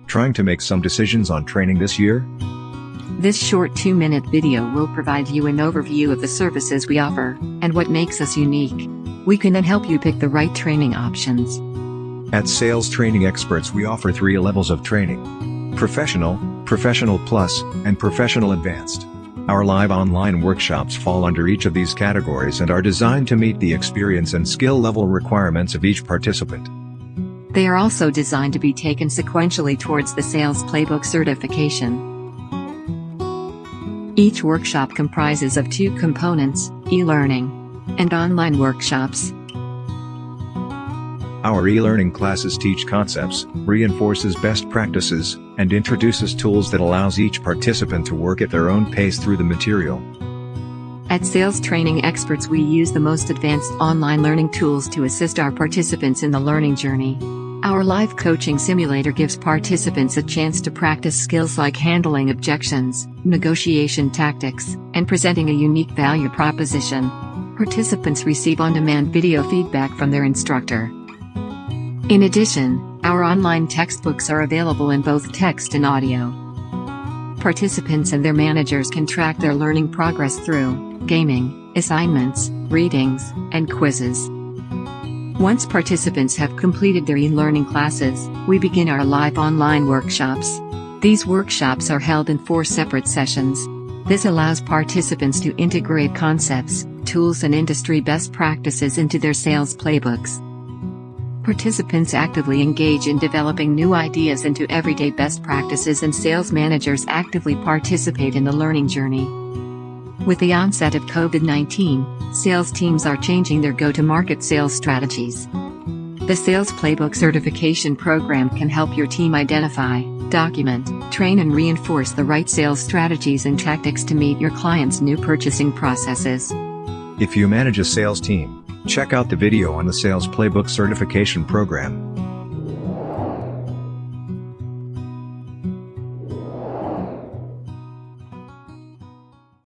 Trying to make some decisions on training this year? This short 2-minute video will provide you an overview of the services we offer, and what makes us unique. We can then help you pick the right training options. At Sales Training Experts we offer 3 levels of training: Professional, Professional Plus, and Professional Advanced. Our live online workshops fall under each of these categories and are designed to meet the experience and skill level requirements of each participant. They are also designed to be taken sequentially towards the Sales Playbook certification. Each workshop comprises of 2 components: e-learning and online workshops. Our e-learning classes teach concepts, reinforces best practices, and introduces tools that allows each participant to work at their own pace through the material. At Sales Training Experts we use the most advanced online learning tools to assist our participants in the learning journey. Our live coaching simulator gives participants a chance to practice skills like handling objections, negotiation tactics, and presenting a unique value proposition. Participants receive on-demand video feedback from their instructor. In addition, our online textbooks are available in both text and audio. Participants and their managers can track their learning progress through gaming, assignments, readings, and quizzes. Once participants have completed their e-learning classes, we begin our live online workshops. These workshops are held in 4 separate sessions. This allows participants to integrate concepts, tools and industry best practices into their sales playbooks. Participants actively engage in developing new ideas into everyday best practices, and sales managers actively participate in the learning journey. With the onset of COVID-19, sales teams are changing their go-to-market sales strategies. The Sales Playbook certification program can help your team identify, document, train and reinforce the right sales strategies and tactics to meet your clients' new purchasing processes. If you manage a sales team, check out the video on the Sales Playbook certification program.